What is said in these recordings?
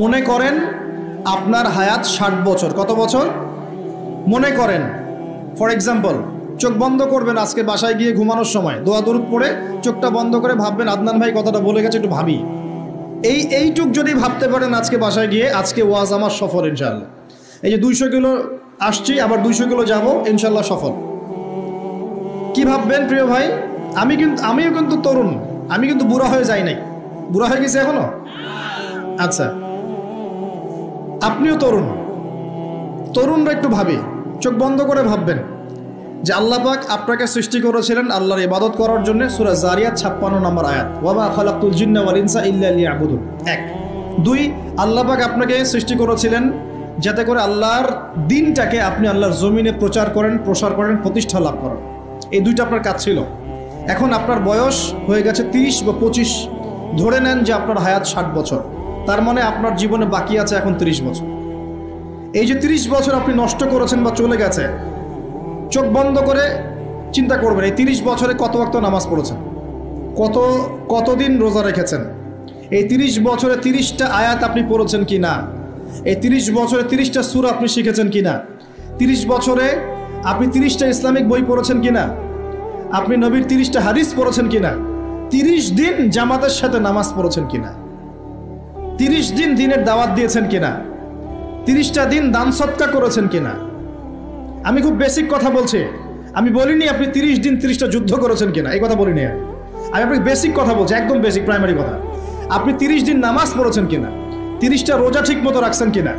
মনে করেন আপনার হায়াত 60 বছর। কত বছর? মনে করেন, ফর এক্সাম্পল, চোখ বন্ধ করবেন আজকে বাসায় গিয়ে ঘুমানোর সময়, দোয়া দরুদ পড়ে চোখটা বন্ধ করে ভাববেন আদনান ভাই কথাটা বলে গেছে, একটু ভাবি। এইটুক যদি ভাবতে পারেন আজকে বাসায় গিয়ে, আজকে ওয়াজ আমার সফল ইনশাআল্লাহ। এই যে 200 কিলো আসছি, আবার 200 কিলো যাবো, ইনশাআল্লাহ সফল। কি ভাববেন প্রিয় ভাই? আমিও কিন্তু তরুণ, আমি কিন্তু বুড়া হয়ে যাই নাই। বুড়া হয়ে গেছি এখনো? আচ্ছা, আপনিও তরুণ। তরুণরা একটু ভাবি, চোখ বন্ধ করে ভাববেন যে আল্লাহ পাক আপনাকে সৃষ্টি করেছিলেন আল্লাহর ইবাদত করার জন্য। সূরা জারিয়াত 56 নম্বর আয়াত, ওয়া মা খালাকতুল জিন্না ওয়াল ইনসা ইল্লা লিয়াবুদুন। 1 2 আল্লাহ পাক আপনাকে সৃষ্টি করেছিলেন যাতে করে আল্লাহর দিনটাকে আপনি আল্লাহর জমিনে প্রচার করেন, প্রসার করেন, প্রতিষ্ঠা লাভ করেন। এই দুইটা আপনার কাজ ছিল। এখন আপনার বয়স হয়ে গেছে 30 বা 25, ধরে নেন যে আপনার হায়াত 60 বছর। তার মানে আপনার জীবনে বাকি আছে এখন 30 বছর। এই যে 30 বছর আপনি নষ্ট করেছেন বা চলে গেছে, চোখ বন্ধ করে চিন্তা করবেন এই 30 বছরে কত ওয়াক্ত নামাজ পড়েছেন, কতদিন রোজা রেখেছেন, এই 30 বছরে 30টা আয়াত আপনি পড়েছেন কি না, এই 30 বছরে 30টা সূরা আপনি শিখেছেন কি না, 30 বছরে আপনি 30টা ইসলামিক বই পড়েছেন কি না, আপনি নবীর 30টা হাদিস পড়েছেন কি না, 30 দিন জামাতের সাথে নামাজ পড়েছেন কি না, 30 দিন দিনের দাওয়াত দিয়েছেন কিনা, 30টা দিন দান সদকা করেছেন কিনা। আমি খুব বেসিক কথা বলছি, আমি বলিনি আপনি 30 দিন 30টা যুদ্ধ করেছেন কিনা, এই কথা বলিনি। আমি আপনাকে বেসিক কথা বলছি, একদম বেসিক প্রাইমারি কথা। আপনি 30 দিন নামাজ পড়েছেন কিনা, 30টা রোজা ঠিক মতো রাখছেন কিনা,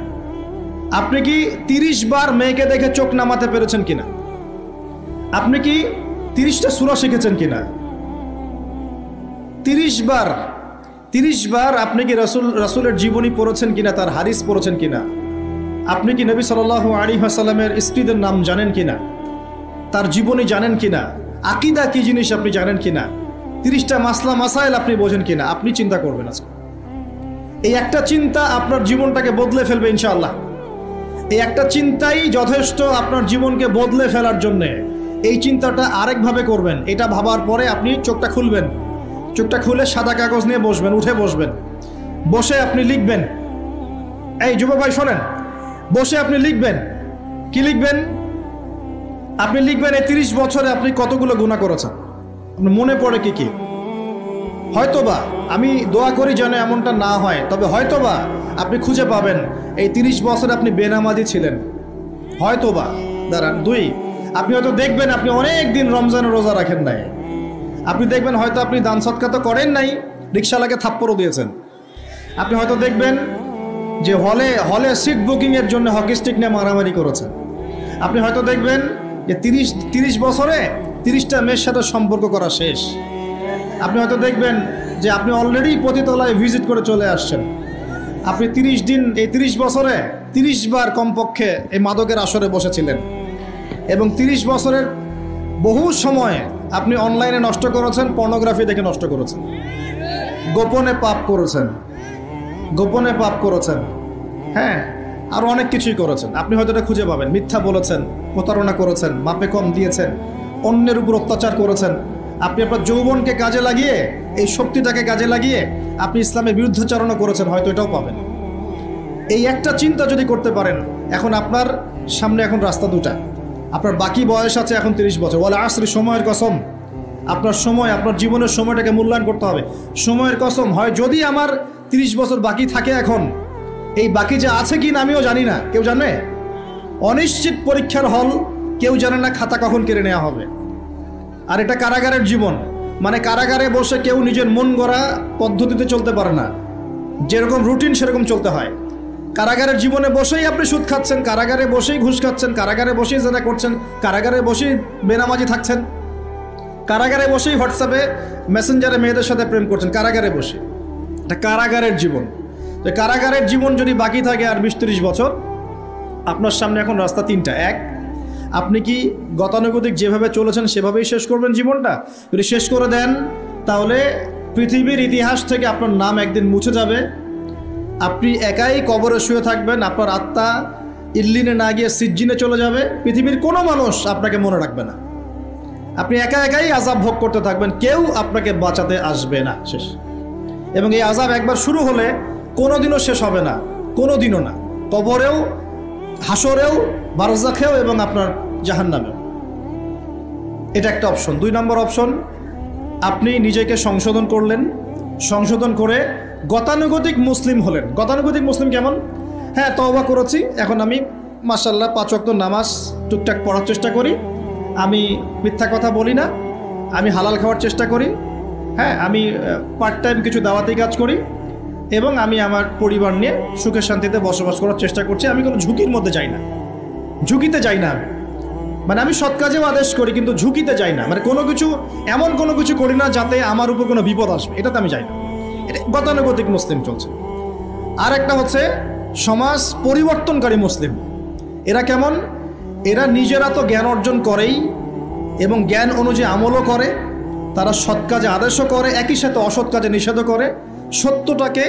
আপনি কি 30 বার মেয়েকে দেখে চোখ নামাতে পেরেছেন কিনা, আপনি কি 30টা সূরা শিখেছেন কিনা, 30 বার আপনি কি রাসূলের জীবনী পড়েছেন কিনা, তার হাদিস পড়েছেন কিনা, আপনি কি নবী সাল্লাল্লাহু আলাইহি ওয়াসাল্লামের স্ত্রীদের নাম জানেন কিনা, তার জীবনী জানেন কিনা, আকীদা কি জিনিস আপনি জানেন কিনা, 30টা মাসলা মাসাইল আপনি বোঝেন কিনা। আপনি চিন্তা করবেন আজকে, এই একটা চিন্তা আপনার জীবনটাকে বদলে ফেলবে ইনশাআল্লাহ। এই একটা চিন্তাই যথেষ্ট আপনার জীবনকে বদলে ফেলার জন্যে। এই চিন্তাটা আরেকভাবে করবেন, এটা ভাবার পরে আপনি চোখটা খুলবেন, চোখটা খুলে সাদা কাগজ নিয়ে বসবেন, উঠে বসবেন, বসে আপনি লিখবেন। এই যুবক ভাই শোনেন, বসে আপনি লিখবেন। কি লিখবেন? আপনি লিখবেন এই 30 বছরে আপনি কতগুলো গুনাহ করেছেন, আপনার মনে পড়ে কি কি। হয়তোবা, আমি দোয়া করি যেন এমনটা না হয়, তবে হয়তোবা আপনি খুঁজে পাবেন এই 30 বছরে আপনি বেনামাজি ছিলেন, হয়তোবা। দাঁড়ান, 2 আপনি হয়তো দেখবেন আপনি অনেক দিন রমজানের রোজা রাখেন নাই। আপনি দেখবেন হয়তো আপনি দান সদকা তো করেন নাই, রিক্সাওয়ালাকে থাপ্পড়ও দিয়েছেন। আপনি হয়তো দেখবেন যে হলে সিট বুকিংয়ের জন্য হকি স্টিক নিয়ে মারামারি করেছেন। আপনি হয়তো দেখবেন যে 30 বছরে 30টা মেয়ের সাথে সম্পর্ক করা শেষ। আপনি হয়তো দেখবেন যে আপনি অলরেডি পতিতলায় ভিজিট করে চলে আসছেন। আপনি 30 দিন, এই 30 বছরে 30 বার কমপক্ষে এই মাদকের আসরে বসেছিলেন, এবং 30 বছরের বহু সময় আপনি অনলাইনে নষ্ট করেছেন, পর্নোগ্রাফি দেখে নষ্ট করেছেন, গোপনে পাপ করেছেন, হ্যাঁ, আর অনেক কিছুই করেছেন। আপনি হয়তো এটা খুঁজে পাবেন। মিথ্যা বলেছেন, প্রতারণা করেছেন, মাপে কম দিয়েছেন, অন্যের উপর অত্যাচার করেছেন। আপনি আপনার যৌবনকে কাজে লাগিয়ে, এই শক্তিটাকে কাজে লাগিয়ে আপনি ইসলামের বিরুদ্ধাচরণও করেছেন, হয়তো এটাও পাবেন। এই একটা চিন্তা যদি করতে পারেন, এখন আপনার সামনে এখন রাস্তা দুটা। আপনার বাকি বয়স আছে এখন 30 বছর। ওয়াল আসরি, সময়ের কসম। আপনার সময়, আপনার জীবনের সময়টাকে মূল্যায়ন করতে হবে। সময়ের কসম, হয় যদি আমার 30 বছর বাকি থাকে, এখন এই বাকি যে আছে কি না আমিও জানি না, কেউ জানে? অনিশ্চিত পরীক্ষার হল, কেউ জানে না খাতা কখন কেড়ে নেওয়া হবে। আর এটা কারাগারের জীবন, মানে কারাগারে বসে কেউ নিজের মন গড়া পদ্ধতিতে চলতে পারে না, যেরকম রুটিন সেরকম চলতে হয়। কারাগারের জীবনে বসেই আপনি সুদ খাচ্ছেন, কারাগারে বসেই ঘুষ খাচ্ছেন, কারাগারে বসেই জেনা করছেন, কারাগারে বসেই বেনামাজি থাকছেন, কারাগারে বসেই হোয়াটসঅ্যাপে মেসেঞ্জারে মেয়েদের সাথে প্রেম করছেন, কারাগারে বসে। এটা কারাগারের জীবন। তো কারাগারের জীবন যদি বাকি থাকে আর 20-30 বছর, আপনার সামনে এখন রাস্তা 3টা। 1, আপনি কি গতানুগতিক যেভাবে চলেছেন সেভাবেই শেষ করবেন জীবনটা? যদি শেষ করে দেন, তাহলে পৃথিবীর ইতিহাস থেকে আপনার নাম একদিন মুছে যাবে। আপনি একাই কবরে শুয়ে থাকবেন, আপনার আত্মা ইল্লিনে না গিয়ে সিজ্জিনে চলে যাবে। পৃথিবীর কোনো মানুষ আপনাকে মনে রাখবে না, আপনি একা একাই আযাব ভোগ করতে থাকবেন, কেউ আপনাকে বাঁচাতে আসবে না, শেষ। এবং এই আযাব একবার শুরু হলে কোনোদিনও শেষ হবে না, কোনোদিনও না, কবরেও, হাসরেও, বারজাখেও এবং আপনার জাহান্নামেও। এটা একটা অপশন। 2 নম্বর অপশন, আপনি নিজেকে সংশোধন করলেন, সংশোধন করে গতানুগতিক মুসলিম হলেন। গতানুগতিক মুসলিম কেমন? হ্যাঁ, তওবা করেছি, এখন আমি মাশাআল্লাহ 5 ওয়াক্ত নামাজ টুকটাক পড়ার চেষ্টা করি, আমি মিথ্যা কথা বলি না, আমি হালাল খাওয়ার চেষ্টা করি, হ্যাঁ, আমি পার্ট টাইম কিছু দাওয়াতি কাজ করি এবং আমি আমার পরিবার নিয়ে সুখে শান্তিতে বসবাস করার চেষ্টা করছি। আমি কোনো ঝুঁকির মধ্যে যাই না, ঝুঁকিতে যাই না। মানে আমি সৎ কাজেও আদেশ করি কিন্তু ঝুঁকিতে যাই না, মানে কোনো কিছু এমন কোনো কিছু করি না যাতে আমার উপর কোনো বিপদ আসবে, এটাতে আমি যাই না। এটা গতানুগতিক মুসলিম চলছে। আর একটা হচ্ছে সমাজ পরিবর্তনকারী মুসলিম। এরা কেমন? এরা নিজেরা তো জ্ঞান অর্জন করেই এবং জ্ঞান অনুযায়ী আমলও করে, তারা সৎ কাজে আদেশও করে, একই সাথে অসৎ কাজে নিষেধও করে, সত্যটাকে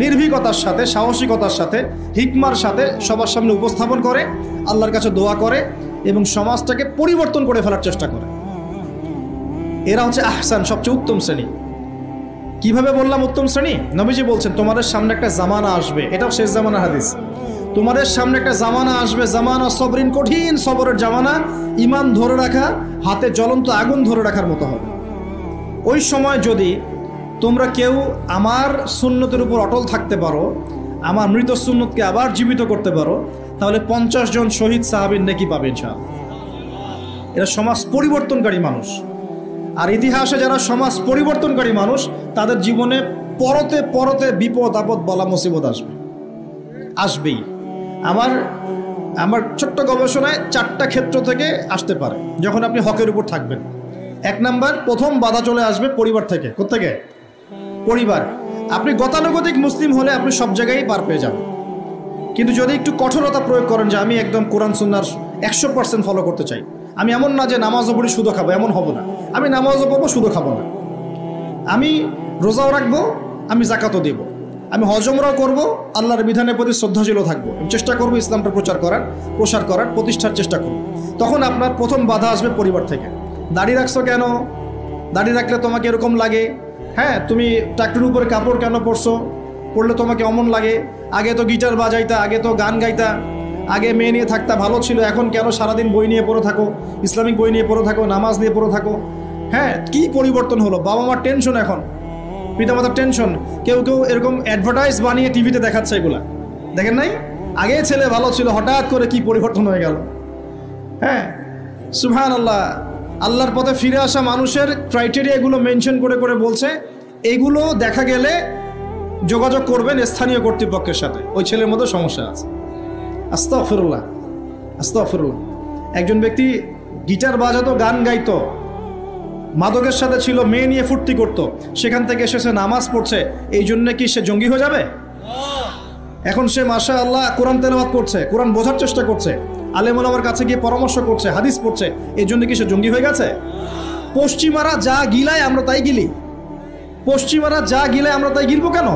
নির্ভীকতার সাথে, সাহসিকতার সাথে, হিকমার সাথে সবার সামনে উপস্থাপন করে, আল্লাহর কাছে দোয়া করে এবং সমাজটাকে পরিবর্তন করে ফেলার চেষ্টা করে। এরা হচ্ছে আহসান, সবচেয়ে উত্তম শ্রেণী। কিভাবে বললাম উত্তম শ্রেণী? নবীজি বলছেন তোমাদের সামনে একটা জামানা আসবে, এটাও শেষ জামানা হাদিস। তোমাদের সামনে একটা জামানা আসবে, জামানা সবরিন, কঠিন সবরের জামানা, ঈমান ধরে রাখা হাতে জ্বলন্ত আগুন ধরে রাখার মতো হবে। ওই সময় যদি তোমরা কেউ আমার সুন্নতের উপর অটল থাকতে পারো, আমার মৃত সুন্নতকে আবার জীবিত করতে পারো, তাহলে 50 জন শহীদ সাহাবীর নেকি পাবে ইনশাআল্লাহ। এরা সমাজ পরিবর্তনকারী মানুষ। আর ইতিহাসে যারা সমাজ পরিবর্তনকারী মানুষ, তাদের জীবনে পরতে পরতে বিপদ আপদ বলা মুসিবত আসবেই। আমার ছোট্ট গবেষণায় 4টা ক্ষেত্র থেকে আসতে পারে যখন আপনি হকের উপর থাকবেন। 1 নাম্বার, প্রথম বাধা চলে আসবে পরিবার থেকে। কোত্থেকে? পরিবার। আপনি গতানুগতিক মুসলিম হলে আপনি সব জায়গায় পার পেয়ে যাবেন, কিন্তু যদি একটু কঠোরতা প্রয়োগ করেন যে আমি একদম কোরআন সুন্নাহর 100% ফলো করতে চাই, আমি এমন না যে নামাজও পড়ি সুদও খাবো, এমন হব না। আমি নামাজও পড়বো, সুদও খাবো না, আমি রোজাও রাখবো, আমি জাকাতও দেব, আমি হজ উমরাও করবো, আল্লাহর বিধানের প্রতি শ্রদ্ধাশীলও থাকবো, চেষ্টা করবো ইসলামটা প্রসার করার প্রতিষ্ঠার চেষ্টা করবো। তখন আপনার প্রথম বাধা আসবে পরিবার থেকে। দাড়ি রাখছো কেন? দাড়ি রাখলে তোমাকে এরকম লাগে। হ্যাঁ, তুমি টাকটির উপরে কাপড় কেন পরলে তোমাকে অমন লাগে। আগে তো গিটার বাজাইতা, আগে তো গান গাইতা, আগে মেয়ে নিয়ে থাকতা, ভালো ছিল, এখন কেন সারাদিন বই নিয়ে পড়ে থাকো, ইসলামিক বই নিয়ে পড়ে থাকো, নামাজ নিয়ে পড়ে থাকো। হ্যাঁ, কি পরিবর্তন হলো! বাবা মার টেনশন, এখন পিতামাতার টেনশন। কেউ এরকম অ্যাডভার্টাইজ বানিয়ে টিভিতে দেখাচ্ছে, এগুলা দেখেন নাই? আগে ছেলে ভালো ছিল, হঠাৎ করে কি পরিবর্তন হয়ে গেল। হ্যাঁ, সুবহানাল্লাহ। আল্লাহর পথে ফিরে আসা মানুষের ক্রাইটেরিয়া এগুলো মেনশন করে বলছে, এগুলো দেখা গেলে যোগাযোগ করবেন স্থানীয় কর্তৃপক্ষের সাথে, ওই ছেলের মধ্যে সমস্যা আছে। আস্তাগফিরুল্লাহ, আস্তাগফিরুল্লাহ। একজন ব্যক্তি গিটার বাজাতো, গান গাইতো, মাদকের সাথে ছিল, মেয়ে নিয়ে ফুর্তি করতো, সেখান থেকে এসেছে নামাজ পড়ছে, এই জন্য কি সে জঙ্গি হয়ে যাবে? এখন সে মাশাআল্লাহ কোরআন তেলাওয়াত করছে, কোরআন বোঝার চেষ্টা করছে, আলেম ওলামার কাছে গিয়ে পরামর্শ করছে, হাদিস পড়ছে, এই জন্য কি সে জঙ্গি হয়ে গেছে? পশ্চিমারা যা গিলায় আমরা তাই গিলি, পশ্চিমারা যা গিলায় আমরা তাই গিলবো কেন?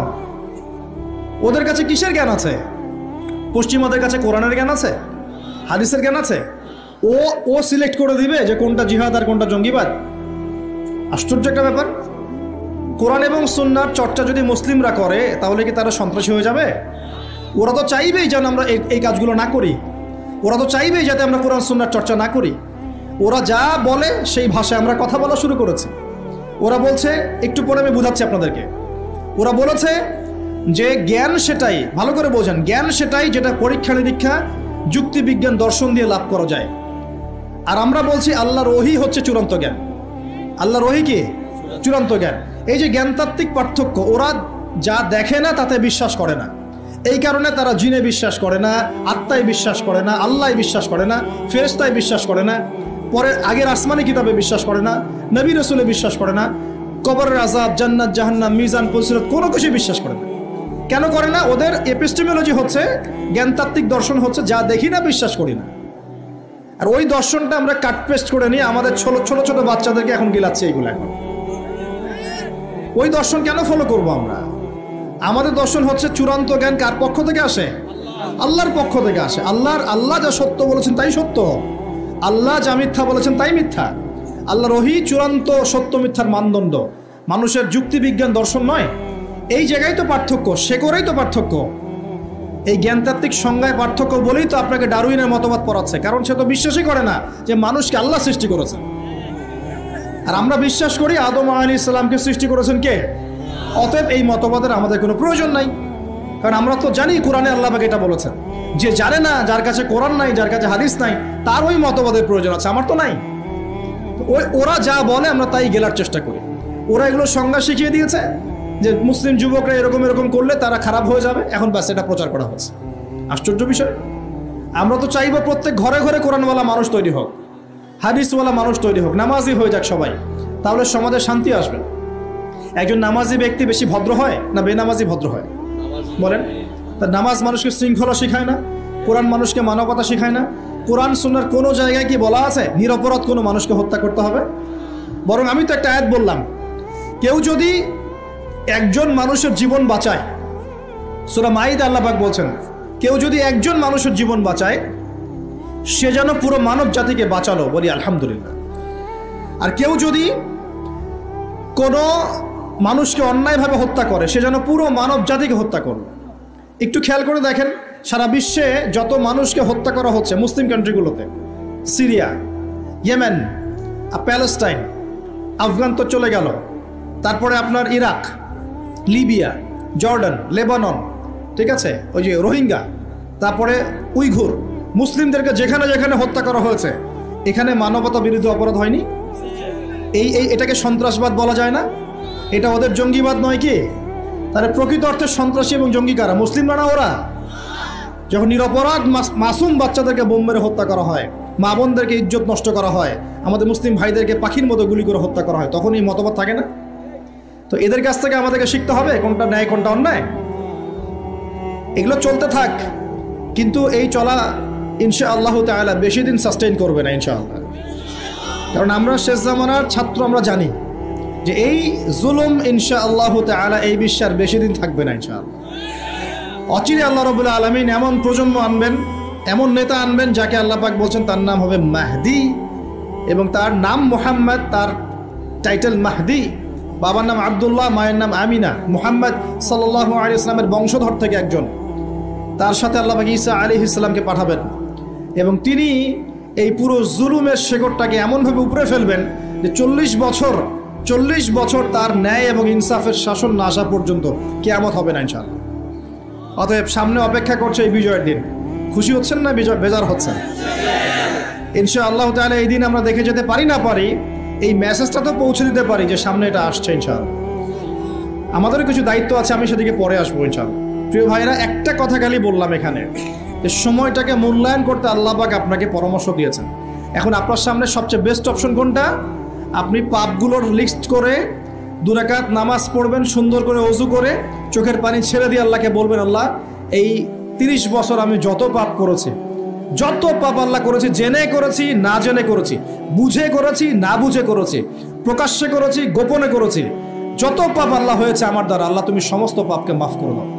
ওদের কাছে কিসের জ্ঞান আছে? পশ্চিমাদের কাছে কোরআনের জ্ঞান আছে, হাদিসের জ্ঞান আছে। ও সিলেক্ট করে দিবে যে কোনটা জিহাদ আর কোনটা জঙ্গিবাদ। আশ্চর্য একটা ব্যাপার। কোরআন এবং সুন্নাহর চর্চা যদি মুসলিমরা করে, তাহলে কি তারা সন্ত্রাসী হয়ে যাবে? ওরা তো চাইবেই যেন আমরা এই কাজগুলো না করি, ওরা তো চাইবেই যাতে আমরা কোরআন সুন্নাহর চর্চা না করি। ওরা যা বলে সেই ভাষায় আমরা কথা বলা শুরু করেছি। ওরা বলছে, একটু পরে আমি বুঝাচ্ছি আপনাদেরকে, ওরা বলেছে যে জ্ঞান সেটাই, ভালো করে বোঝেন, জ্ঞান সেটাই যেটা পরীক্ষা নিরীক্ষা, যুক্তি বিজ্ঞান, দর্শন দিয়ে লাভ করা যায়। আর আমরা বলছি আল্লাহর ওহী হচ্ছে চূড়ান্ত জ্ঞান। আল্লাহর ওহী কি? চূড়ান্ত জ্ঞান। এই যে জ্ঞানতাত্ত্বিক পার্থক্য, ওরা যা দেখে না তাতে বিশ্বাস করে না, এই কারণে তারা জিনে বিশ্বাস করে না, আত্মায় বিশ্বাস করে না, আল্লাহ বিশ্বাস করে না, ফেরেশতায় বিশ্বাস করে না, পরের আগের আসমানি কিতাবে বিশ্বাস করে না, নবী রাসূলে বিশ্বাস করে না, কবরের আযাব, জান্নাত জাহান্নাম, মিজান, ফজিলত কোনো কিছু বিশ্বাস করে না। কেন করে না? ওদের এপিস্টেমোলজি হচ্ছে, জ্ঞানতাত্ত্বিক দর্শন হচ্ছে যা দেখি না বিশ্বাস করি না। আর ওই দর্শনটা আমরা কাট পেস্ট করে নিয়ে আমাদের ছোট ছোট বাচ্চাদেরকে এখন গিলাচ্ছে এইগুলো। এখন ওই দর্শন কেন ফলো করব আমরা? আমাদের দর্শন হচ্ছে চূড়ান্ত জ্ঞান কার পক্ষ থেকে আসে? আল্লাহর পক্ষ থেকে আসে। আল্লাহ যা সত্য বলেছেন তাই সত্য, আল্লাহ যা মিথ্যা বলেছেন তাই মিথ্যা। আল্লাহর ওহী চূড়ান্ত সত্য মিথ্যার মানদণ্ড, মানুষের যুক্তি বিজ্ঞান দর্শন নয়। এই জায়গায় তো পার্থক্য, সে করেই তো পার্থক্য। এই জ্ঞানতাত্ত্বিক সংজ্ঞায় পার্থক্য বলেই তো আপনাকে ডারউইনের মতবাদ পড়াচ্ছে, কারণ সে তো বিশ্বাসই করে না যে মানুষকে আল্লাহ সৃষ্টি করেছে। আর আমরা বিশ্বাস করি আদম আলাইহিস সালামকে সৃষ্টি করেছেন কে? অতএব এই মতবাদের আমাদের কোনো প্রয়োজন নাই, কারণ আমরা তো জানি কোরআনে আল্লাহ পাক এটা বলেছেন। যে জানে না, যার কাছে কোরআন নাই, যার কাছে হাদিস নাই, তার ওই মতবাদের প্রয়োজন আছে, আমার তো নাই। ওরা যা বলে আমরা তাই গেলার চেষ্টা করি। ওরা এগুলো সংজ্ঞা শিখিয়ে দিয়েছে যে মুসলিম যুবকরা এরকম এরকম করলে তারা খারাপ হয়ে যাবে, এখন ব্যাস এটা প্রচার করা হচ্ছে। আশ্চর্য বিষয়। আমরা তো চাইবো প্রত্যেক ঘরে ঘরে কোরআনওয়ালা মানুষ তৈরি হোক, হাদিসওয়ালা মানুষ তৈরি হোক, নামাজি হয়ে যাক সবাই, তাহলে সমাজে শান্তি আসবে। একজন নামাজি ব্যক্তি বেশি ভদ্র হয় না বেনামাজি ভদ্র হয়? বলেন। তা নামাজ মানুষকে শৃঙ্খলা শেখায় না? কোরআন মানুষকে মানবতা শেখায় না? কোরআন সুন্নাহর কোনো জায়গায় কি বলা আছে নিরপরাধ কোনো মানুষকে হত্যা করতে হবে? বরং আমি তো একটা আয়াত বললাম, কেউ যদি একজন মানুষের জীবন বাঁচায়, সূরা মাইদা আল্লাহ পাক বলছেন, কেউ যদি একজন মানুষের জীবন বাঁচায় সে যেন পুরো মানব জাতিকে বাঁচালো, বলি আলহামদুলিল্লাহ। আর কেউ যদি কোনো মানুষকে অন্যায়ভাবে হত্যা করে সে যেন পুরো মানব জাতিকে হত্যা করলো। একটু খেয়াল করে দেখেন, সারা বিশ্বে যত মানুষকে হত্যা করা হচ্ছে মুসলিম কান্ট্রিগুলোতে, সিরিয়া, ইয়েমেন, প্যালেস্টাইন, আফগান তো চলে গেল, তারপরে আপনার ইরাক, লিবিয়া, জর্ডান, লেবানন, ঠিক আছে, ওই যে রোহিঙ্গা, তারপরে উইঘুর, মুসলিমদেরকে যেখানে যেখানে হত্যা করা হয়েছে, এখানে মানবতা বিরোধী অপরাধ হয়নি? এটাকে সন্ত্রাসবাদ বলা যায় না? এটা ওদের জঙ্গিবাদ নয় কি? তাহলে প্রকৃত অর্থে সন্ত্রাসী এবং জঙ্গি কারা? মুসলিমরা না ওরা? যখন নিরপরাধ মাসুম বাচ্চাদেরকে বোম মেরে হত্যা করা হয়, মা বোনদেরকে ইজ্জত নষ্ট করা হয়, আমাদের মুসলিম ভাইদেরকে পাখির মতো গুলি করে হত্যা করা হয়, তখন এই মতবাদ থাকে না? তো এদের কাছ থেকে আমাদেরকে শিখতে হবে কোনটা ন্যায় কোনটা অন্যায়। এগুলো চলতে থাক, কিন্তু এই চলা ইনশাআল্লাহ তাআলা বেশি দিন সাস্টেইন করবে না ইনশাআল্লাহ। কারণ আমরা শেষ জামানার ছাত্র, আমরা জানি যে এই জুলুম ইনশাআল্লাহ তাআলা এই বিশ্বের বেশি দিন থাকবে না ইনশাআল্লাহ। অচিরে আল্লাহ রাব্বুল আলামিন এমন প্রজন্ম আনবেন, এমন নেতা আনবেন যাকে আল্লাহ পাক বলছেন তার নাম হবে মাহদি, এবং তার নাম মুহাম্মদ, তার টাইটেল মাহদি। বাবার নাম আব্দুল্লাহ, মায়ের নাম আমিনা। মুহাম্মদ সাল্লাল্লাহু আলাইহি ওয়াসাল্লামের বংশধর থেকে একজন। তার সাথে আল্লাহ পাক ঈসা আলাইহিস সালামকে পাঠাবেন, এবং তিনি এই পুরো জুলুমের শেকড়টাকে এমনভাবে উপরে ফেলবেন যে 40 বছর তার ন্যায় এবং ইনসাফের শাসন না আসা পর্যন্ত কিয়ামত হবে না ইনশাআল্লাহ। অতএব সামনে অপেক্ষা করছে এই বিজয়ের দিন। খুশি হচ্ছেন না বেজার হচ্ছেন? ইনশাআল্লাহ তাআলা এই দিন আমরা দেখে যেতে পারি না পারি, এই মেসেজটা তো পৌঁছে দিতে পারি যে সামনে এটা আসছে ইনশাআল্লাহ। আমাদেরও কিছু দায়িত্ব আছে, আমি সেদিকে পরে আসবো ইনশাআল্লাহ। প্রিয় ভাইরা, একটা কথা খালি বললাম এখানে, যে সময়টাকে মূল্যায়ন করতে আল্লাহ পাক আপনাকে পরামর্শ দিয়েছেন। এখন আপনার সামনে সবচেয়ে বেস্ট অপশন কোনটা? আপনি পাপগুলোর লিস্ট করে 2 রাকাত নামাজ পড়বেন, সুন্দর করে ওযু করে চোখের পানি ছেড়ে দিয়ে আল্লাহকে বলবেন, আল্লাহ এই 30 বছর আমি যত পাপ করেছি, যত পাপ আল্লাহ করেছি, জেনে করেছি না জেনে করেছি, বুঝে করেছি না বুঝে করেছি, প্রকাশ্যে করেছি গোপনে করেছি, যত পাপ আল্লাহ হয়েছে আমার দ্বারা, আল্লাহ তুমি সমস্ত পাপকে মাফ করে দাও।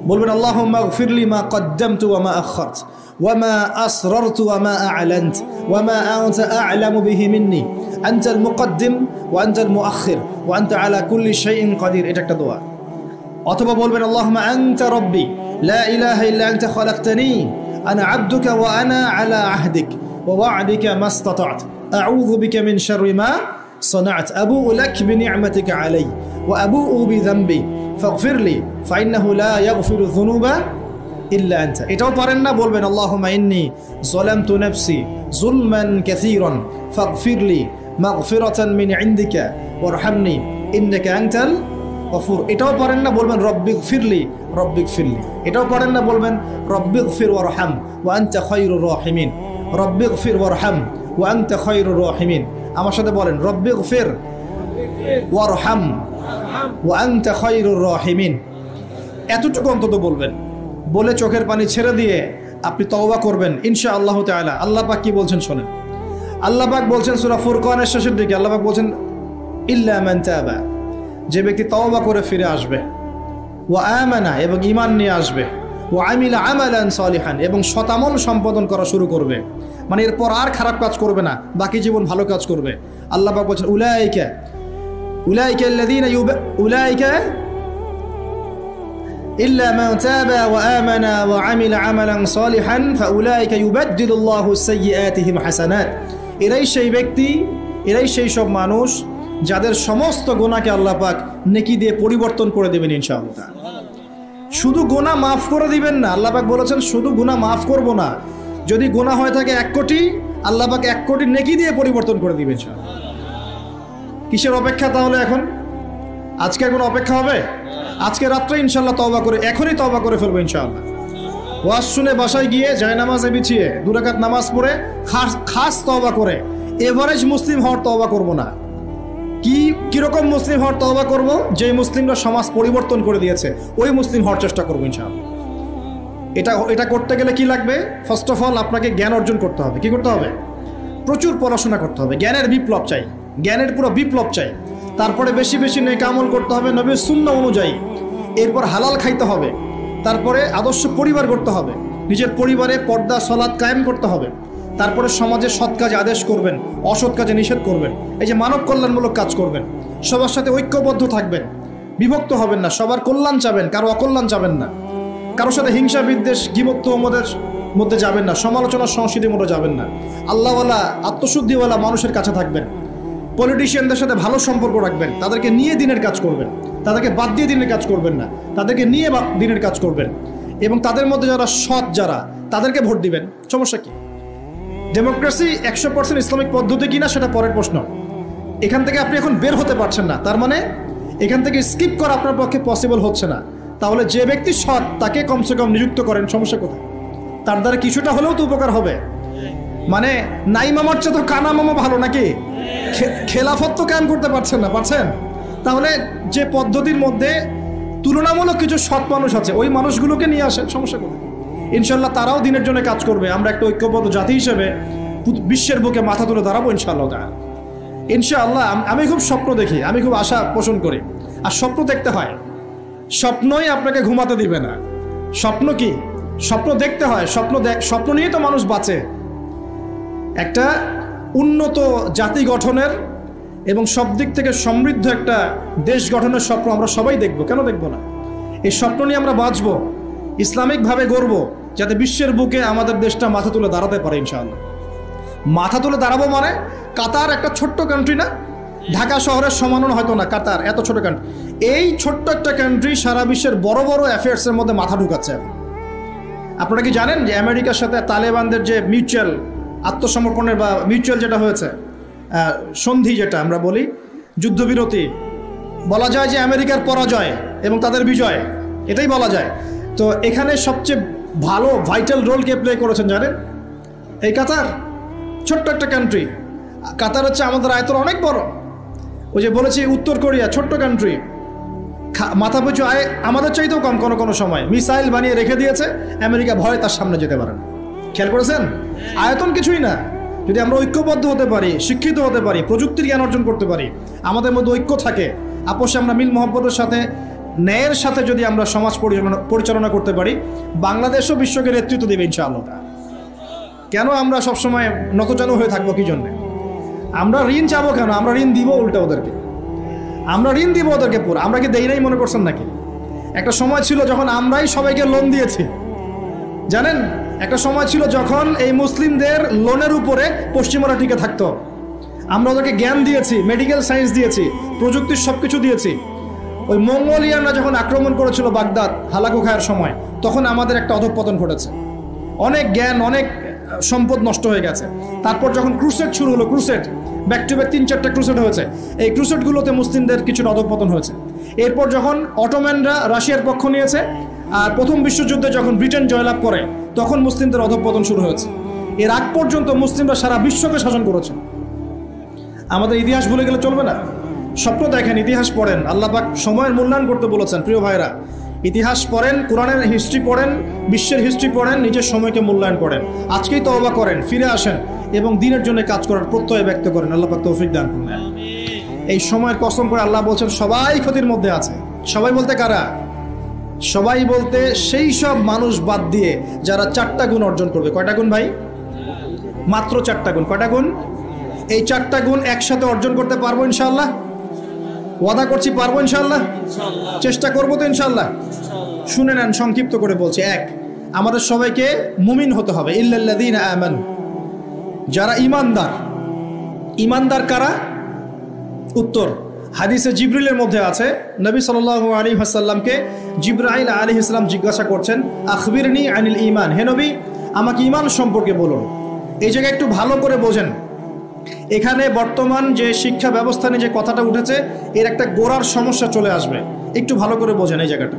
বলবেন আল্লাহুম্মা গফিরলি মা কদ্দামতু ওয়া মা আখখারতু ওয়া মা আসরারতু ওয়া মা আ'লানতু ওয়া মা আনতা আ'লামু বিহি মিন্নি আনতাল মুকদ্দিম ওয়া আনতাল মুআখির ওয়া আনতা আলা কুল্লি শাইইন কাদির। এটা একটা দোয়া। অথবা বলবেন আল্লাহুম্মা আনতা রাব্বি লা ইলাহা ইল্লা আনতা খালাকতানি আনা আবদুকা ওয়া আনা আলা আহদিক ওয়া ওয়া'দিকা মাস্তাতা'তু আউযু বিকা মিন শাররি মা صنعت أبوء لك بنعمتك علي وأبوء بذنبي فاغفر لي فإنه لا يغفر الذنوب إلا أنت। এটাও পারেন না, বলবেন আল্লাহুম্মা ইন্নী যালামতু নাফসি যুলমান কাসীরান ফাগফির লি মাগফিরাতান মিন ইনদিকা ওয়ারহামনি ইন্নাকা আনতাল গফুর। এটাও পারেন না, বলবেন রব্বিগফিরলি রব্বিগফিরলি। এটাও পারেন না, বলবেন রব্বিগফির ওয়ারহাম ওয়া আনতা খায়রুর রাহিমিন। রব্বিগফির ওয়ারহাম ওয়া আনতা খায়রুর রাহিমিন। আমার সাথে বলেন রব্বিগফির ওয়ারহাম ওয়া আনতা খায়রুর রাহিমিন। এতটুকু অন্তত বলবেন, বলে চোখের পানি ছেড়ে দিয়ে আপনি তওবা করবেন ইনশাআল্লাহ তাআলা। আল্লাহ পাক কি বলছেন শোনেন। আল্লাহ পাক বলছেন সূরা ফুরকানের শেষের দিকে, আল্লাহ পাক বলছেন ইল্লা মান তাবা, যে ব্যক্তি তওবা করে ফিরে আসবে, ওয়া আমানা, এবং ঈমান নিয়ে আসবে, ওয়া আমিলা আমালান সালিহান, এবং শতামল সম্পাদন করা শুরু করবে, মানে এরপর আর খারাপ কাজ করবে না, বাকি জীবন ভালো কাজ করবে। আল্লাহ পাক বলছেন উলাইকা উলাইকা ইল্লা মান তাবা ওয়া আমানা ওয়া আমিলা আমালান সালিহান ফাউলাইকা ইউবাদদিলুল্লাহু সাইয়্যাতিহিম হাসানাত। এরাই সেই ব্যক্তি, এরাই সেই সব মানুষ যাদের সমস্ত গুনাহকে আল্লাহ পাক নেকি দিয়ে পরিবর্তন করে দেবেন ইনশাআল্লাহ। শুধু গুনাহ মাফ করে দিবেন না, আল্লাহ পাক বলেছেন শুধু গুনাহ মাফ করব না, যদি গুনাহ হয়ে থাকে 1 কোটি, আল্লাহ পাক 1 কোটি নেকি দিয়ে পরিবর্তন করে দিবেন ইনশাআল্লাহ। কিসের অপেক্ষা তাহলে এখন? আজকে কোনো অপেক্ষা হবে? আজকে রাত্রে ইনশাআল্লাহ তওবা করে, এখনই তওবা করে ফেলবো ইনশাআল্লাহ। ওয়াজ শুনে বাসায় গিয়ে জায়নামাজে বিছিয়ে 2 রাকাত নামাজ পড়ে খাস তওবা করে, এভারেজ মুসলিম হওয়ার তওবা করব না। কিরকম মুসলিম হওয়ার তওবা করব? যে মুসলিমরা সমাজ পরিবর্তন করে দিয়েছে ওই মুসলিম হওয়ার চেষ্টা করবো ইনশাআল্লাহ। এটা করতে গেলে কি লাগবে? ফার্স্ট অফ অল আপনাকে জ্ঞান অর্জন করতে হবে। কি করতে হবে? প্রচুর পড়াশোনা করতে হবে। জ্ঞানের বিপ্লব চাই, জ্ঞানের পুরো বিপ্লব চাই। তারপরে বেশি বেশি নেক আমল করতে হবে নবীর সুন্নাহ অনুযায়ী। এরপর হালাল খাইতে হবে। তারপরে আদর্শ পরিবার করতে হবে, নিজের পরিবারে পর্দা সালাত কায়েম করতে হবে। তারপরে সমাজে সৎ কাজে আদেশ করবেন, অসৎ কাজে নিষেধ করবেন। এই যে মানব কল্যাণমূলক কাজ করবেন, সবার সাথে ঐক্যবদ্ধ থাকবেন, বিভক্ত হবেন না, সবার কল্যাণ চাবেন, কারো অকল্যাণ চাবেন না, কারোর সাথে হিংসা বিদ্বেষ গীবত তোহমতের মধ্যে যাবেন না, সমালোচনা সংস্কৃতির মধ্যে যাবেন না। আল্লাহওয়ালা আত্মশুদ্ধিওয়ালা মানুষের কাছে থাকবেন। পলিটিশিয়ানদের সাথে ভালো সম্পর্ক রাখবেন, তাদেরকে নিয়ে দিনের কাজ করবেন, তাদেরকে বাদ দিয়ে দিনের কাজ করবেন না, তাদেরকে নিয়ে দিনের কাজ করবেন। এবং তাদের মধ্যে যারা সৎ, যারা তাদেরকে ভোট দিবেন। সমস্যা কি? ডেমোক্রেসি 100% ইসলামিক পদ্ধতি কিনা সেটা পরের প্রশ্ন। এখান থেকে আপনি এখন বের হতে পারছেন না, তার মানে এখান থেকে স্কিপ করা আপনার পক্ষে পসিবল হচ্ছে না। তাহলে যে ব্যক্তি সৎ তাকে কমসে কম নিযুক্ত করেন। সমস্যা কোথায়? তার দ্বারা কিছুটা হলেও তো উপকার হবে। মানে নাই মামার চেয়ে তো কানা মামা ভালো নাকি? খেলাফত তো কায়েম করতে পারছেন না, পারছেন? তাহলে যে পদ্ধতির মধ্যে তুলনামূলক কিছু সৎ মানুষ আছে ওই মানুষগুলোকে নিয়ে আসেন। সমস্যা কোথায়? ইনশাল্লাহ তারাও দিনের জন্য কাজ করবে। আমরা একটা ঐক্যবদ্ধ জাতি হিসেবে বিশ্বের বুকে মাথা তুলে দাঁড়াবো ইনশাআল্লাহ। ইনশাআল্লাহ আমি খুব স্বপ্ন দেখি, আমি খুব আশা পোষণ করি। আর স্বপ্ন দেখতে হয়, স্বপ্নই আপনাকে ঘুমাতে দিবে না। স্বপ্ন কি? স্বপ্ন দেখতে হয়। স্বপ্ন নিয়ে তো মানুষ বাঁচে। একটা উন্নত জাতি গঠনের এবং সব দিক থেকে সমৃদ্ধ একটা দেশ গঠনের স্বপ্ন আমরা সবাই দেখব, কেন দেখব না? এই স্বপ্ন নিয়ে আমরা বাঁচবো, ইসলামিকভাবে গড়ব, যাতে বিশ্বের বুকে আমাদের দেশটা মাথা তুলে দাঁড়াতে পারে ইনশাআল্লাহ। মাথা তুলে দাঁড়াবো মানে কাতার একটা ছোট্ট কান্ট্রি না, ঢাকা শহরের সমানও হয়তো না। কাতার এত ছোট কান্ট্রি, এই ছোট্ট একটা কান্ট্রি সারা বিশ্বের বড় বড় অ্যাফেয়ার্সের মধ্যে মাথা ঢুকাচ্ছে। আপনারা কি জানেন যে আমেরিকার সাথে তালেবানদের যে মিউচুয়াল আত্মসমর্পণের বা মিউচুয়াল যেটা হয়েছে সন্ধি, যেটা আমরা বলি যুদ্ধবিরতি, বলা যায় যে আমেরিকার পরাজয় এবং তাদের বিজয়, এটাই বলা যায়। তো এখানে সবচেয়ে ভালো ভাইটাল রোল কে প্লে করেছেন জানেন? এই কাতার। ছোট্ট একটা কান্ট্রি। কাতার হচ্ছে আমাদের আয়তন অনেক বড়। ওই যে বলেছি উত্তর কোরিয়া ছোট্ট কান্ট্রি, মাথা পিছু আয় আমাদের চাইতেও কম। কোনো সময় মিসাইল বানিয়ে রেখে দিয়েছে, আমেরিকা ভয়ে তার সামনে যেতে পারে না। খেয়াল করেছেন? আয়তন কিছুই না। যদি আমরা ঐক্যবদ্ধ হতে পারি, শিক্ষিত হতে পারি, প্রযুক্তির জ্ঞান অর্জন করতে পারি, আমাদের মধ্যে ঐক্য থাকে, আপোষে আমরা মিল মহব্বতের সাথে ন্যায়ের সাথে যদি আমরা সমাজ পরিচালনা করতে পারি, বাংলাদেশও বিশ্বকে নেতৃত্ব দেবে ইনশাআল্লাহ। কেন আমরা সবসময় নতজানু হয়ে থাকবো? কি জন্যে? আমরা ঋণ চাবো কেন? আমরা ঋণ দিব উল্টা ওদেরকে, আমরা ঋণ দিব ওদেরকে পুরো। আমরা কি দেই নাই মনে করছেন নাকি? একটা সময় ছিল যখন আমরাই সবাইকে লোন দিয়েছি, জানেন? একটা সময় ছিল যখন এই মুসলিমদের লোনের উপরে পশ্চিমারা টিকে থাকতো। আমরা ওদেরকে জ্ঞান দিয়েছি, মেডিকেল সায়েন্স দিয়েছি, প্রযুক্তির সব কিছু দিয়েছি। ওই মঙ্গোলিয়ানরা যখন আক্রমণ করেছিল বাগদাদ হালাকু খায়ের সময়, তখন আমাদের একটা অধঃপতন ঘটেছে। অনেক জ্ঞান, অনেক সম্পদ নষ্ট হয়ে গেছে। তারপর যখন ক্রুসেড শুরু হলো, ক্রুসেড ব্যাক টু ব্যাক 3-4টা ক্রুসেড হয়েছে, এই ক্রুসেডগুলোতে মুসলিমদের কিছুটা অধঃপতন হয়েছে। এরপর যখন অটোম্যানরা রাশিয়ার পক্ষ নিয়েছে, আর প্রথম বিশ্বযুদ্ধে যখন ব্রিটেন জয়লাভ করে, তখন মুসলিমদের অধঃপতন শুরু হয়েছে। এর আগ পর্যন্ত মুসলিমরা সারা বিশ্বকে শাসন করেছে। আমাদের ইতিহাস ভুলে গেলে চলবে না। স্বপ্ন দেখেন, ইতিহাস পড়েন। আল্লাহ পাক সময়ের মূল্যায়ন করতে বলেছেন। প্রিয় ভাইরা, ইতিহাস পড়েন, কোরআনের হিস্ট্রি পড়েন, বিশ্বের হিস্ট্রি পড়েন, নিজের সময়কে মূল্যায়ন করেন। আজকেই তওবা করেন, ফিরে আসেন এবং দিনের জন্য কাজ করার প্রত্যয় ব্যক্ত করেন। আল্লাহ পাক তৌফিক দান করুন। এই সময়ের কসম করে আল্লাহ বলছেন সবাই ক্ষতির মধ্যে আছে। সবাই বলতে কারা? সবাই বলতে সেই সব মানুষ বাদ দিয়ে যারা 4টা গুণ অর্জন করবে। কয়টা গুণ ভাই? মাত্র 4টা গুণ। কয়টা গুণ? এই 4টা গুণ একসাথে অর্জন করতে পারবো ইনশাআল্লাহ? ওয়াদা করছি পারবো ইনশাআল্লাহ, চেষ্টা করবো তো ইনশাআল্লাহ। শুনে নেন, সংক্ষিপ্ত করে বলছি। এক, আমাদের সবাইকে মুমিন হতে হবে। ইল্লাল্লাযীনা আমানু, যারা ঈমানদার। ঈমানদার কারা? উত্তর হাদিসে জিবরিলের মধ্যে আছে। নবী সাল্লাল্লাহু আলাইহি ওয়াসাল্লামকে জিবরাইল আলাইহিস সালাম জিজ্ঞাসা করছেন, আখবিরনি আনিল ঈমান, হে নবী আমাকে ঈমান সম্পর্কে বলুন। এই জায়গায় একটু ভালো করে বোঝেন, এখানে বর্তমান যে শিক্ষা ব্যবস্থা নিয়ে যে কথাটা উঠেছে এর একটা গোড়ার সমস্যা চলে আসবে, একটু ভালো করে বোঝেন এই জায়গাটা।